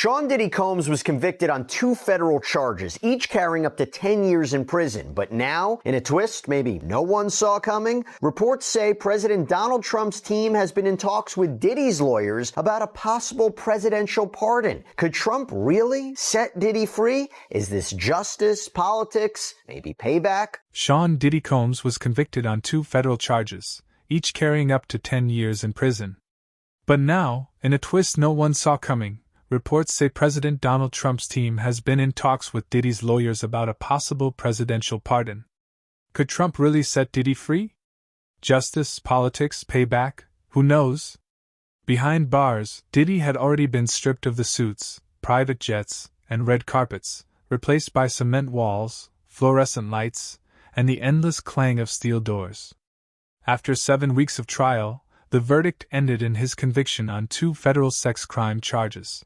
Sean Diddy Combs was convicted on 2 federal charges, each carrying up to 10 years in prison. But now, in a twist maybe no one saw coming, reports say President Donald Trump's team has been in talks with Diddy's lawyers about a possible presidential pardon. Could Trump really set Diddy free? Is this justice, politics, maybe payback? Sean Diddy Combs was convicted on 2 federal charges, each carrying up to 10 years in prison. But now, in a twist no one saw coming, reports say President Donald Trump's team has been in talks with Diddy's lawyers about a possible presidential pardon. Could Trump really set Diddy free? Justice, politics, payback, who knows? Behind bars, Diddy had already been stripped of the suits, private jets, and red carpets, replaced by cement walls, fluorescent lights, and the endless clang of steel doors. After 7 weeks of trial, the verdict ended in his conviction on 2 federal sex crime charges.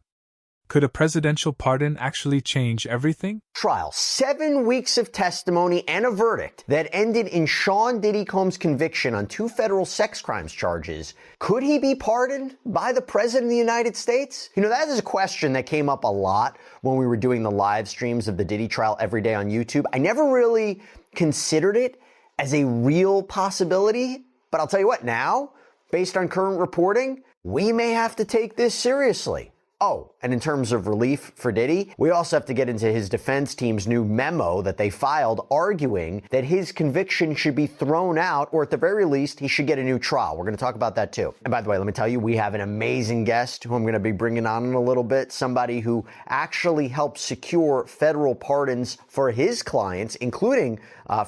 Could a presidential pardon actually change everything? Trial, 7 weeks of testimony and a verdict that ended in Sean Diddy Combs' conviction on 2 federal sex crimes charges. Could he be pardoned by the President of the United States? You know, that is a question that came up a lot when we were doing the live streams of the Diddy trial every day on YouTube. I never really considered it as a real possibility, but I'll tell you what, now, based on current reporting, we may have to take this seriously. Oh, and in terms of relief for Diddy, we also have to get into his defense team's new memo that they filed arguing that his conviction should be thrown out, or at the very least, he should get a new trial. We're going to talk about that too. And by the way, let me tell you, we have an amazing guest who I'm going to be bringing on in a little bit, somebody who actually helped secure federal pardons for his clients, including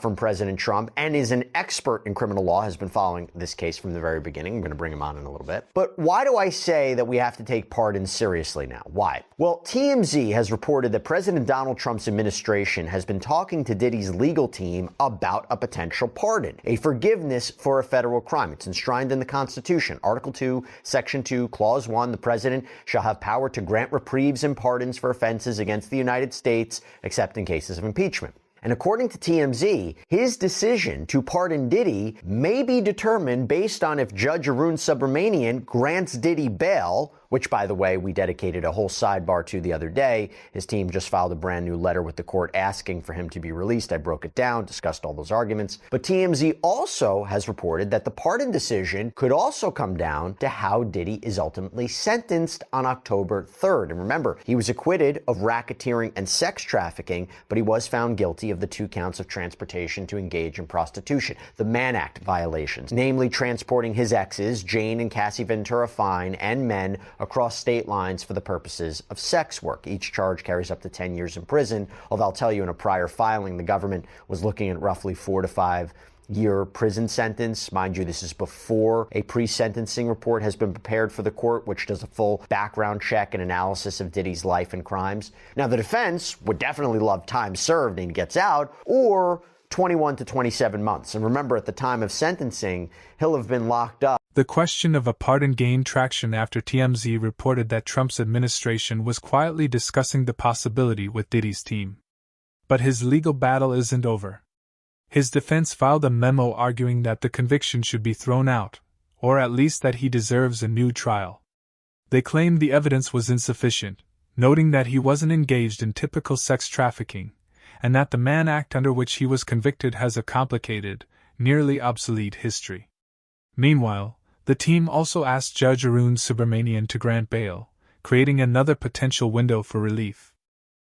from President Trump, and is an expert in criminal law, has been following this case from the very beginning. I'm going to bring him on in a little bit. But why do I say that we have to take pardons seriously now? Why? Well, TMZ has reported that President Donald Trump's administration has been talking to Diddy's legal team about a potential pardon, a forgiveness for a federal crime. It's enshrined in the Constitution. Article 2, Section 2, Clause 1, the president shall have power to grant reprieves and pardons for offenses against the United States, except in cases of impeachment. And according to TMZ, his decision to pardon Diddy may be determined based on if Judge Arun Subramanian grants Diddy bail, which, by the way, we dedicated a whole sidebar to the other day. His team just filed a brand new letter with the court asking for him to be released. I broke it down, discussed all those arguments. But TMZ also has reported that the pardon decision could also come down to how Diddy is ultimately sentenced on October 3rd. And remember, he was acquitted of racketeering and sex trafficking, but he was found guilty of the 2 counts of transportation to engage in prostitution, the Mann Act violations, namely transporting his exes, Jane and Cassie Ventura Fine, and men across state lines for the purposes of sex work. Each charge carries up to 10 years in prison, although I'll tell you, in a prior filing, the government was looking at roughly 4 to 5 year prison sentence. Mind you, this is before a pre-sentencing report has been prepared for the court, which does a full background check and analysis of Diddy's life and crimes. Now, the defense would definitely love time served and he gets out, or 21 to 27 months. And remember, at the time of sentencing, he'll have been locked up. The question of a pardon gained traction after TMZ reported that Trump's administration was quietly discussing the possibility with Diddy's team. But his legal battle isn't over. His defense filed a memo arguing that the conviction should be thrown out, or at least that he deserves a new trial. They claimed the evidence was insufficient, noting that he wasn't engaged in typical sex trafficking, and that the Mann Act under which he was convicted has a complicated, nearly obsolete history. Meanwhile, the team also asked Judge Arun Subramanian to grant bail, creating another potential window for relief.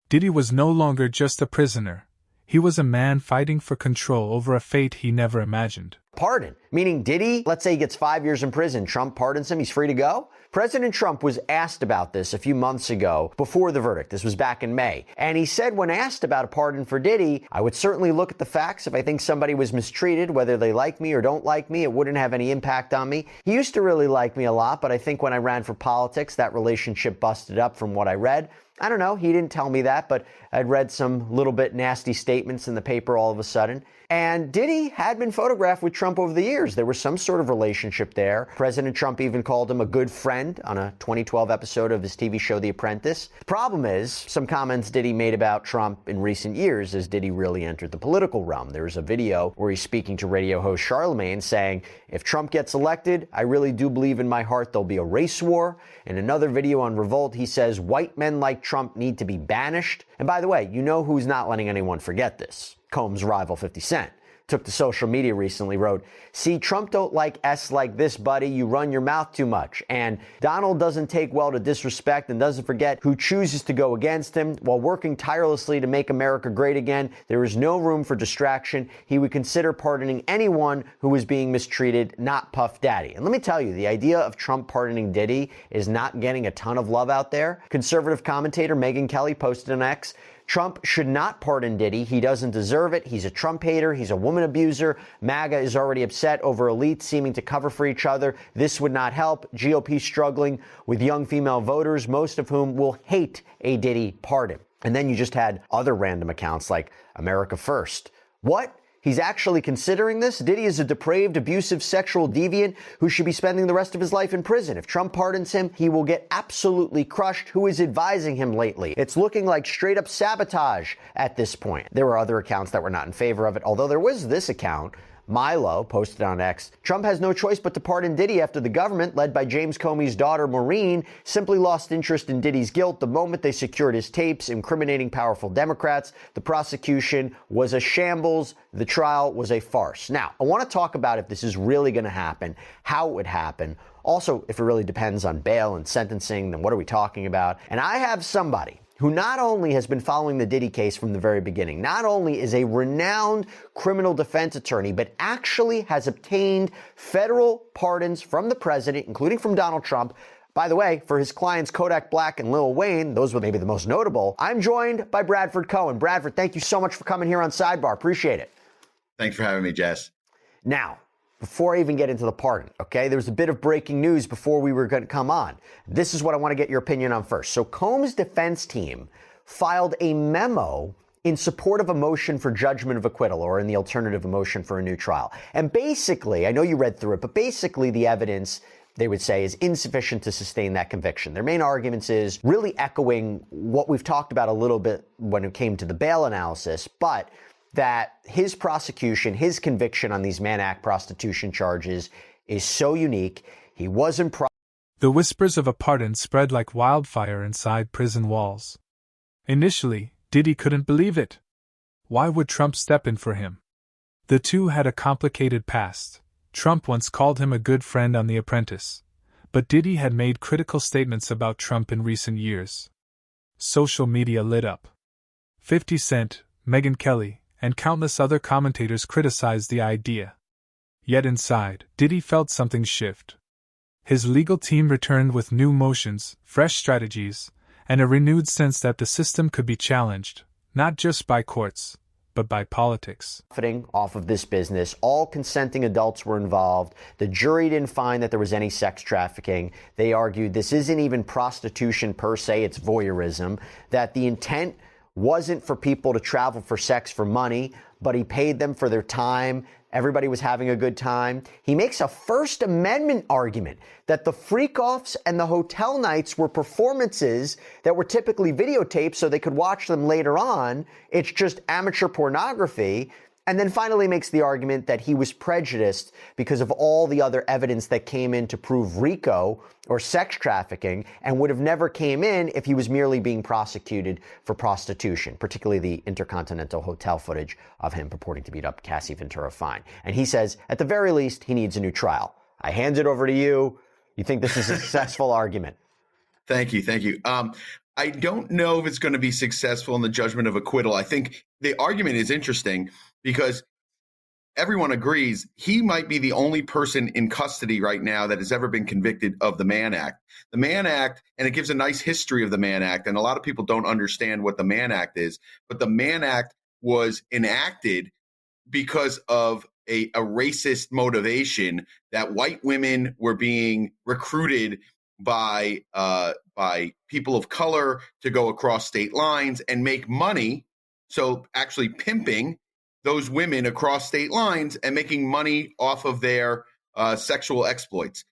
Diddy was no longer just a prisoner. He was a man fighting for control over a fate he never imagined. Pardon, meaning Diddy, let's say he gets 5 years in prison, Trump pardons him, he's free to go? President Trump was asked about this a few months ago before the verdict. This was back in May. And he said when asked about a pardon for Diddy, I would certainly look at the facts. If I think somebody was mistreated, whether they like me or don't like me, it wouldn't have any impact on me. He used to really like me a lot, but I think when I ran for politics, that relationship busted up from what I read. I don't know, he didn't tell me that, but I'd read some little bit nasty statements in the paper all of a sudden. And Diddy had been photographed with Trump over the years. There was some sort of relationship there. President Trump even called him a good friend on a 2012 episode of his TV show The Apprentice. The problem is, some comments Diddy made about Trump in recent years as Diddy really entered the political realm. There's a video where he's speaking to radio host Charlemagne saying, if Trump gets elected, I really do believe in my heart there'll be a race war. In another video on Revolt, he says white men like Trump need to be banished. And by the way, you know who's not letting anyone forget this? Combs' rival 50 Cent. Took to social media recently, wrote, see, Trump don't like S like this, buddy. You run your mouth too much. And Donald doesn't take well to disrespect and doesn't forget who chooses to go against him. While working tirelessly to make America great again, there is no room for distraction. He would consider pardoning anyone who is being mistreated, not Puff Daddy. And let me tell you, the idea of Trump pardoning Diddy is not getting a ton of love out there. Conservative commentator Megyn Kelly posted on X, Trump should not pardon Diddy. He doesn't deserve it. He's a Trump hater. He's a woman abuser. MAGA is already upset over elites seeming to cover for each other. This would not help. GOP struggling with young female voters, most of whom will hate a Diddy pardon. And then you just had other random accounts like America First. What? He's actually considering this? Diddy is a depraved, abusive, sexual deviant who should be spending the rest of his life in prison. If Trump pardons him, he will get absolutely crushed. Who is advising him lately? It's looking like straight up sabotage at this point. There were other accounts that were not in favor of it, although there was this account. Milo posted on X, Trump has no choice but to pardon Diddy after the government, led by James Comey's daughter Maureen, simply lost interest in Diddy's guilt the moment they secured his tapes incriminating powerful Democrats. The prosecution was a shambles. The trial was a farce. Now, I want to talk about if this is really going to happen, how it would happen. Also, if it really depends on bail and sentencing, then what are we talking about? And I have somebody who not only has been following the Diddy case from the very beginning, not only is a renowned criminal defense attorney, but actually has obtained federal pardons from the president, including from Donald Trump. By the way, for his clients Kodak Black and Lil Wayne, those were maybe the most notable. I'm joined by Bradford Cohen. Bradford, thank you so much for coming here on Sidebar. Appreciate it. Thanks for having me, Jess. Now, before I even get into the pardon, okay, there was a bit of breaking news before we were going to come on. This is what I want to get your opinion on first. So Combs' defense team filed a memo in support of a motion for judgment of acquittal, or in the alternative, a motion for a new trial. And basically, I know you read through it, but basically the evidence, they would say, is insufficient to sustain that conviction. Their main arguments is really echoing what we've talked about a little bit when it came to the bail analysis, but that his prosecution, his conviction on these Mann Act prostitution charges is so unique. He wasn't The whispers of a pardon spread like wildfire inside prison walls. Initially, Diddy couldn't believe it. Why would Trump step in for him? The two had a complicated past. Trump once called him a good friend on The Apprentice, but Diddy had made critical statements about Trump in recent years. Social media lit up. 50 Cent, Megyn Kelly, and countless other commentators criticized the idea. Yet inside, Diddy felt something shift. His legal team returned with new motions, fresh strategies, and a renewed sense that the system could be challenged, not just by courts, but by politics. Profiting off of this business, all consenting adults were involved. The jury didn't find that there was any sex trafficking. They argued this isn't even prostitution per se, it's voyeurism, that the intent wasn't for people to travel for sex for money, but he paid them for their time. Everybody was having a good time. He makes a First Amendment argument that the freak-offs and the hotel nights were performances that were typically videotaped so they could watch them later on. It's just amateur pornography. And then finally makes the argument that he was prejudiced because of all the other evidence that came in to prove RICO or sex trafficking, and would have never came in if he was merely being prosecuted for prostitution, particularly the Intercontinental Hotel footage of him purporting to beat up Cassie Ventura Fine. And he says, at the very least, he needs a new trial. I hand it over to you. You think this is a successful argument? Thank you. Thank you. I don't know if it's going to be successful in the judgment of acquittal. I think the argument is interesting because everyone agrees he might be the only person in custody right now that has ever been convicted of the Mann Act. The Mann Act, and it gives a nice history of the Mann Act, and a lot of people don't understand what the Mann Act is, but the Mann Act was enacted because of a racist motivation that white women were being recruited by people of color to go across state lines and make money. So actually pimping those women across state lines and making money off of their sexual exploits.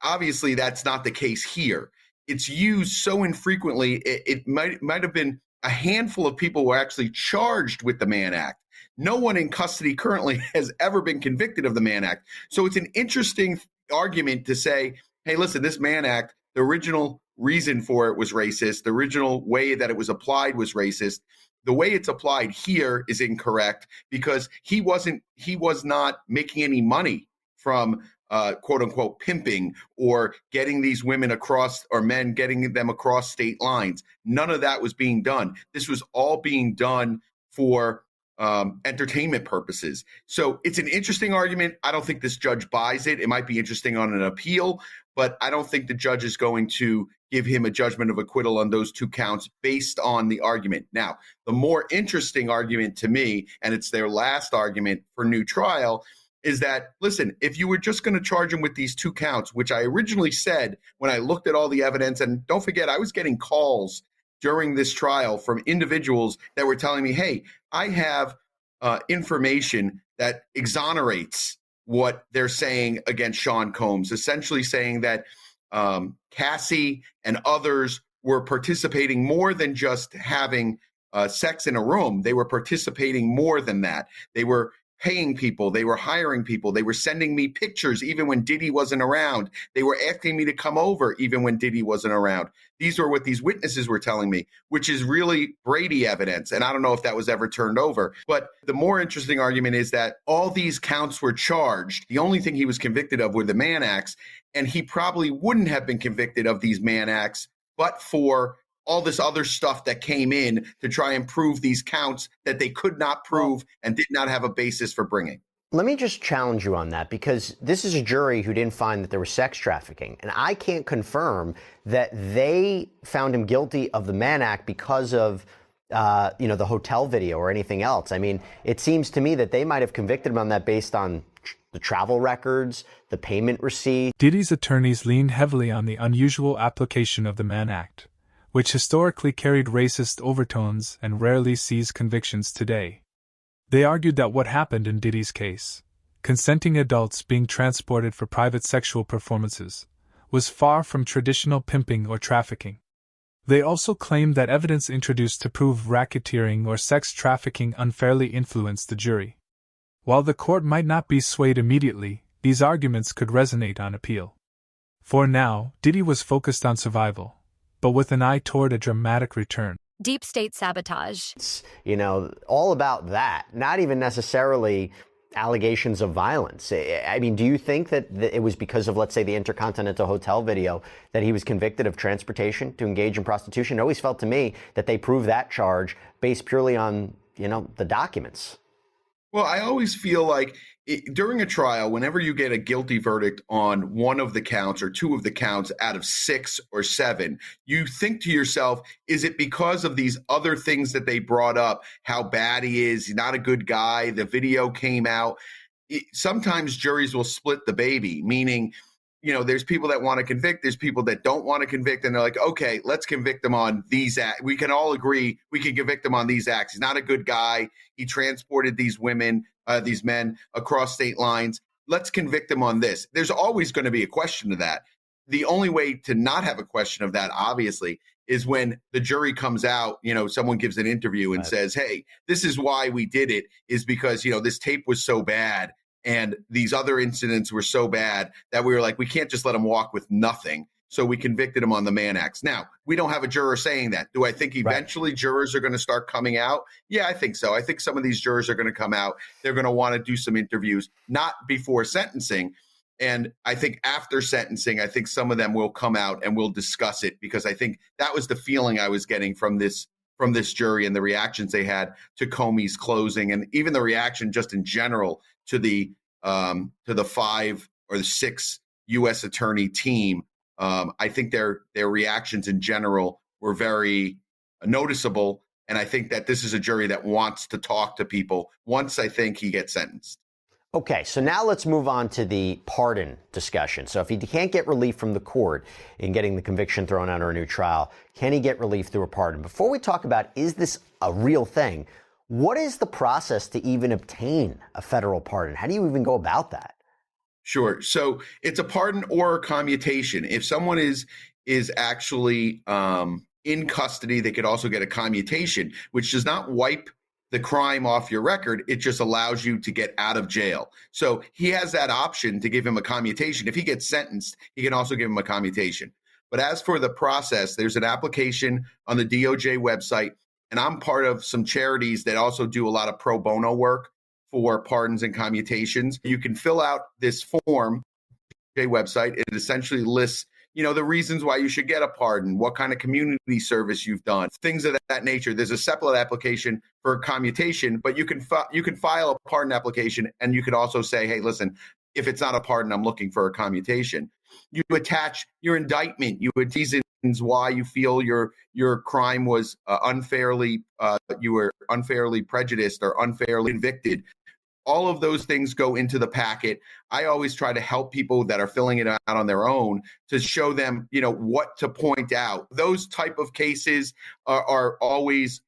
Obviously, that's not the case here. It's used so infrequently, it might have been a handful of people were actually charged with the Mann Act. No one in custody currently has ever been convicted of the Mann Act. So it's an interesting argument to say, hey, listen, this Mann Act, the original reason for it was racist. The original way that it was applied was racist. The way it's applied here is incorrect because he was not making any money from quote unquote pimping or getting these women across, or men getting them across state lines. None of that was being done. This was all being done for entertainment purposes. So it's an interesting argument. I don't think this judge buys it. It might be interesting on an appeal, but I don't think the judge is going to give him a judgment of acquittal on those 2 counts based on the argument. Now, the more interesting argument to me, and it's their last argument for new trial, is that, listen, if you were just going to charge him with these 2 counts, which I originally said when I looked at all the evidence, and don't forget, I was getting calls during this trial from individuals that were telling me, hey, I have information that exonerates what they're saying against Sean Combs, essentially saying that Cassie and others were participating more than just having sex in a room. They were participating more than that. They were paying people. They were hiring people. They were sending me pictures even when Diddy wasn't around. They were asking me to come over even when Diddy wasn't around. These are what these witnesses were telling me, which is really Brady evidence. And I don't know if that was ever turned over. But the more interesting argument is that all these counts were charged. The only thing he was convicted of were the Mann Acts. And he probably wouldn't have been convicted of these Mann Acts, but for all this other stuff that came in to try and prove these counts that they could not prove and did not have a basis for bringing. Let me just challenge you on that, because this is a jury who didn't find that there was sex trafficking. And I can't confirm that they found him guilty of the Mann Act because of, the hotel video or anything else. I mean, it seems to me that they might have convicted him on that based on the travel records, the payment receipt. Diddy's attorneys lean heavily on the unusual application of the Mann Act, which historically carried racist overtones and rarely sees convictions today. They argued that what happened in Diddy's case, consenting adults being transported for private sexual performances, was far from traditional pimping or trafficking. They also claimed that evidence introduced to prove racketeering or sex trafficking unfairly influenced the jury. While the court might not be swayed immediately, these arguments could resonate on appeal. For now, Diddy was focused on survival, but with an eye toward a dramatic return. Deep state sabotage. It's, all about that, not even necessarily allegations of violence. I mean, do you think that it was because of, let's say, the Intercontinental Hotel video that he was convicted of transportation to engage in prostitution? It always felt to me that they proved that charge based purely on, the documents. Well, I always feel like during a trial, whenever you get a guilty verdict on one of the counts or 2 of the counts out of 6 or 7, you think to yourself, is it because of these other things that they brought up, how bad he is, he's not a good guy, the video came out? Sometimes juries will split the baby, meaning, there's people that want to convict, there's people that don't want to convict, and they're like, okay, let's convict him on these acts. We can all agree we can convict him on these acts. He's not a good guy. He transported these men across state lines. Let's convict him on this. There's always going to be a question of that. The only way to not have a question of that, obviously, is when the jury comes out, someone gives an interview and says, hey, this is why we did it, is because, this tape was so bad and these other incidents were so bad that we were like, we can't just let him walk with nothing. So we convicted him on the Mann Acts. Now, we don't have a juror saying that. Do I think eventually jurors are going to start coming out? Yeah, I think so. I think some of these jurors are going to come out. They're going to want to do some interviews, not before sentencing. And I think after sentencing, I think some of them will come out and we'll discuss it, because I think that was the feeling I was getting from this jury and the reactions they had to Comey's closing, and even the reaction just in general to the 5 or the 6 U.S. attorney team. I think their reactions in general were very noticeable. And I think that this is a jury that wants to talk to people once I think he gets sentenced. Okay, so now let's move on to the pardon discussion. So if he can't get relief from the court in getting the conviction thrown out or a new trial, can he get relief through a pardon? Before we talk about, is this a real thing? What is the process to even obtain a federal pardon? How do you even go about that? Sure. So it's a pardon or a commutation. If someone is actually in custody, they could also get a commutation, which does not wipe the crime off your record. It just allows you to get out of jail. So he has that option to give him a commutation. If he gets sentenced, he can also give him a commutation. But as for the process, there's an application on the DOJ website, and I'm part of some charities that also do a lot of pro bono work for pardons and commutations. You can fill out this form, DOJ website. It essentially lists the reasons why you should get a pardon, what kind of community service you've done, things of that nature. There's a separate application for commutation, but you can file a pardon application, and you could also say, hey, listen, if it's not a pardon, I'm looking for a commutation. You attach your indictment, you would reasons why you feel your crime was you were unfairly prejudiced or unfairly convicted. All of those things go into the packet. I always try to help people that are filling it out on their own to show them, what to point out. Those type of cases are always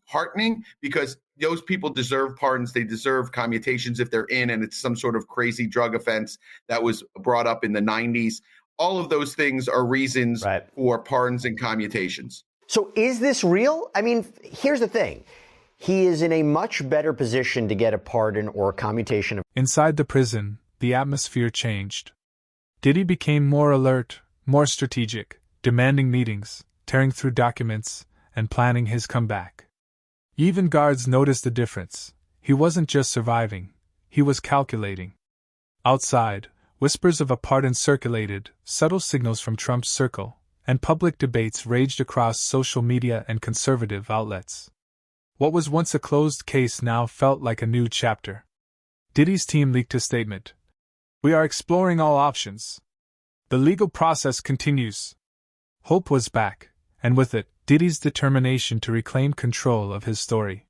heartening because those people deserve pardons. They deserve commutations if they're in, and it's some sort of crazy drug offense that was brought up in the 90s. All of those things are reasons for pardons and commutations. So is this real? I mean, here's the thing. He is in a much better position to get a pardon or a commutation. Inside the prison, the atmosphere changed. Diddy became more alert, more strategic, demanding meetings, tearing through documents, and planning his comeback. Even guards noticed the difference. He wasn't just surviving, he was calculating. Outside, whispers of a pardon circulated, subtle signals from Trump's circle, and public debates raged across social media and conservative outlets. What was once a closed case now felt like a new chapter. Diddy's team leaked a statement. We are exploring all options. The legal process continues. Hope was back, and with it, Diddy's determination to reclaim control of his story.